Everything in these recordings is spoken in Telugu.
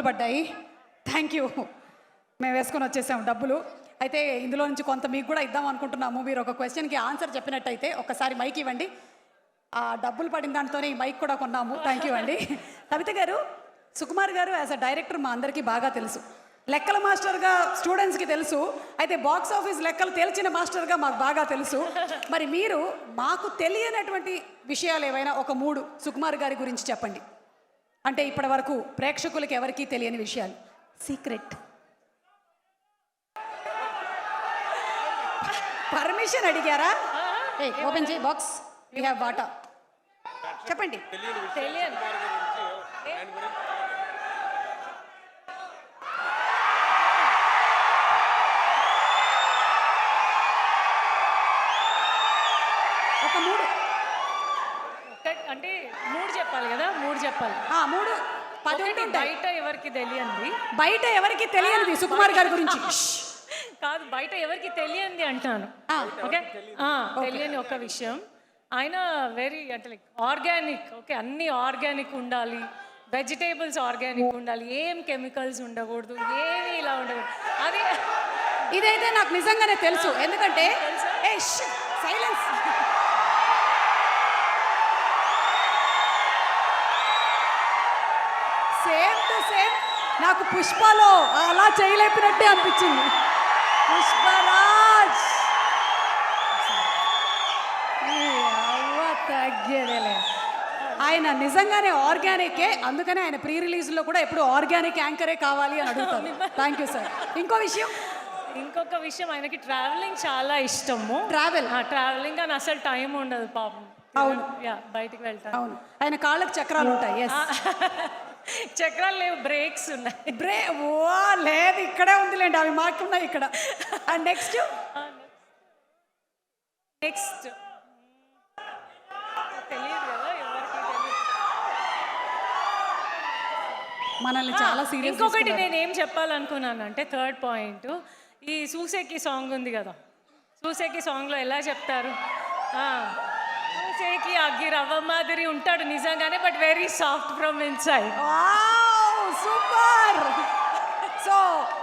డబ్బులు పడ్డాయి. Thank you. మేము వేసుకొని వచ్చేసాం డబ్బులు. అయితే ఇందులో నుంచి కొంత మీకు కూడా ఇద్దాం అనుకుంటున్నాము. మీరు ఒక క్వశ్చన్కి ఆన్సర్ చెప్పినట్టయితే ఒకసారి మైక్ ఇవ్వండి. ఆ డబ్బులు పడిన దాంతోనే ఈ మైక్ కూడా కొన్నాము. థ్యాంక్ యూ అండి. కవిత గారు, సుకుమార్ గారు యాజ్ అ డైరెక్టర్ మా అందరికీ బాగా తెలుసు. లెక్కల మాస్టర్గా స్టూడెంట్స్కి తెలుసు. అయితే బాక్స్ ఆఫీస్ లెక్కలు తేల్చిన మాస్టర్గా మాకు బాగా తెలుసు. మరి మీరు మాకు తెలియనటువంటి విషయాలు ఏవైనా ఒక 3 సుకుమార్ గారి గురించి చెప్పండి. అంటే ఇప్పటి వరకు ప్రేక్షకులకి ఎవరికీ తెలియని విషయాలు. సీక్రెట్. పర్మిషన్ అడిగారా? ఓపెన్ చేయి బాక్స్. వీ హ్యావ్ వాటా. చెప్పండి. తెలియదు. ఒక 3 అంటే 3 చెప్పాలి కదా. 3 చెప్పాలి. 3 10 ఉంటాయి. బయట ఎవరికి తెలియంది. బయట ఎవరికి తెలియనిది సుకుమార్ గారి గురించి కాదు, బయట ఎవరికి తెలియంది అంటాను. ఓకే, తెలియని ఒక విషయం, ఆయన వెరీ అంటే లైక్ ఆర్గానిక్. ఓకే, అన్ని ఆర్గానిక్ ఉండాలి, వెజిటేబుల్స్ ఆర్గానిక్ ఉండాలి, ఏం కెమికల్స్ ఉండకూడదు, ఏమి ఇలా ఉండకూడదు. అది ఇదైతే నాకు నిజంగానే తెలుసు. ఎందుకంటే సైలెన్స్. సేమ్ టు సేమ్ నాకు పుష్పలో అలా చేయలేపినట్టే అనిపించింది. పుష్పరాజ్ తగ్గేదేలే. ఆయన నిజంగానే ఆర్గానికే. అందుకనే ఆయన ప్రీ రిలీజ్లో కూడా ఎప్పుడు ఆర్గానిక్ యాంకరే కావాలి అని అడుగుతాను. Thank you sir. ఇంకొక విషయం, ఆయనకి ట్రావెలింగ్ చాలా ఇష్టము. ట్రావెలింగ్ అని అసలు టైం ఉండదు పాపం. అవును, బయటికి వెళ్తాను. అవును, ఆయన కాళ్ళకి చక్రాలు ఉంటాయి. చక్రాలు లేవు, బ్రేక్స్ ఉన్నాయి. లేదు, ఇక్కడే ఉందిలేండి, అవి మాకున్నాయి ఇక్కడ. అండ్ నెక్స్ట్ తెలియదు కదా ఎవరికి. మనల్ని చాలా సీరియస్. ఇంకొకటి నేను ఏం చెప్పాలనుకున్నానంటే, 3rd పాయింట్, ఈ సూసేకి సాంగ్ ఉంది కదా. సూసేకి సాంగ్లో ఎలా చెప్తారు, సూసేకి అగ్గి రవ్వ మాదిరి ఉంటాడు నిజంగానే, but very soft from inside. Super. So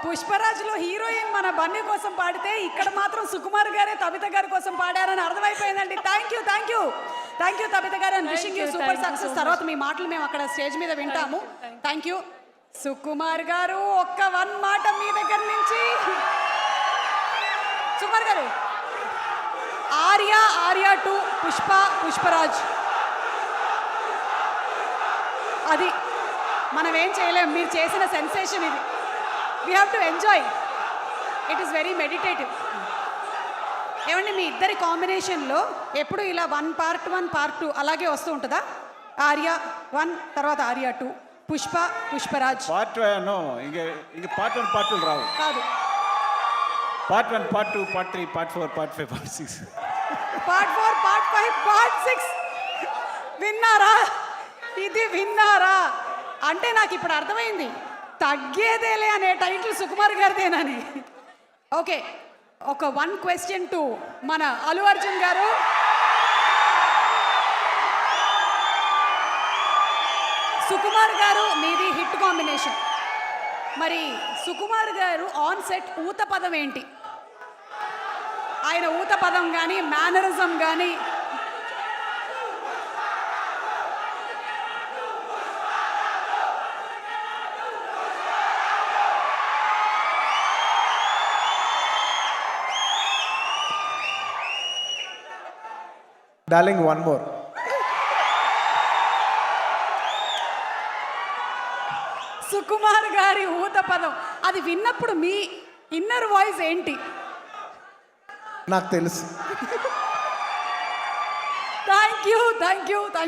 పుష్పరాజ్లో హీరోయిన్ మన బన్నీ కోసం పాడితే ఇక్కడ మాత్రం సుకుమార్ గారే తబిత గారి కోసం పాడారని అర్థమైపోయిందండి. థ్యాంక్ యూ తబిత గారు. And wishing you super success. తర్వాత మీ మాటలు మేము అక్కడ స్టేజ్ మీద వింటాము. థ్యాంక్ యూ సుకుమార్ గారు. ఒక్క 1 మాట మీ దగ్గర నుంచి. సుకుమార్ గారు, ఆర్యా 2, పుష్పరాజ్, అది మనం ఏం చేయలేం. మీరు చేసిన సెన్సేషన్ ఇది. We have to enjoy. It is very meditative. ఏమండి, మీ ఇద్దరి కాంబినేషన్లో ఎప్పుడు ఇలా 1 part 1 part 2 అలాగే వస్తూ ఉంటుందా? ఆర్యా 1 తర్వాత ఆర్యా 2, పుష్పరాజ్ పార్ట్ 1 ఇంక పార్ట్ 1 పార్ట్ 2 రావు. కాదు, part 1 part 2 part 3 part 4 part 5 part 6 part 4 part 5 part 6. విన్నారా? ఇది విన్నారా? అంటే నాకు ఇప్పుడు అర్థమైంది, తగ్గేదేలే అనే టైటిల్ సుకుమార్ గారిదేనని. ఓకే, ఒక 1 question టు మన అల్లు అర్జున్ గారు. సుకుమార్ గారు, మీది హిట్ కాంబినేషన్. మరి సుకుమార్ గారు ఆన్ సెట్ ఊత పదం ఏంటి? ఆయన ఊత పదం కానీ మేనరిజం కానీ. Darling, 1 more. సుకుమార్ గారి ఊత పదం, అది విన్నప్పుడు మీ ఇన్నర్ వాయిస్ ఏంటి? నాకు తెలుసు. థ్యాంక్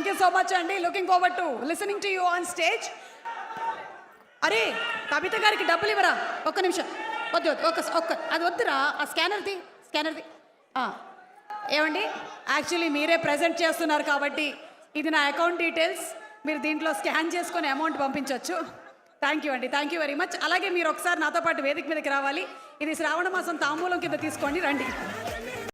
యూ సో మచ్ అండి. Looking forward to listening to you on stage. అరే, కవిత గారికి డబ్బులు ఇవ్వరా? ఒక్క నిమిషం. వద్దు, అది వద్దురా. ఆ స్కానర్ది. ఏమండి, యాక్చువల్లీ మీరే ప్రజెంట్ చేస్తున్నారు కాబట్టి ఇది నా అకౌంట్ డీటెయిల్స్. మీరు దీంట్లో స్కాన్ చేసుకొని అమౌంట్ పంపించవచ్చు. Thank you very much. అలాగే మీరు ఒకసారి నాతో పాటు వేదిక మీదకి రావాలి. ఇది శ్రావణ మాసం తాంబూలం కింద తీసుకోండి, రండి.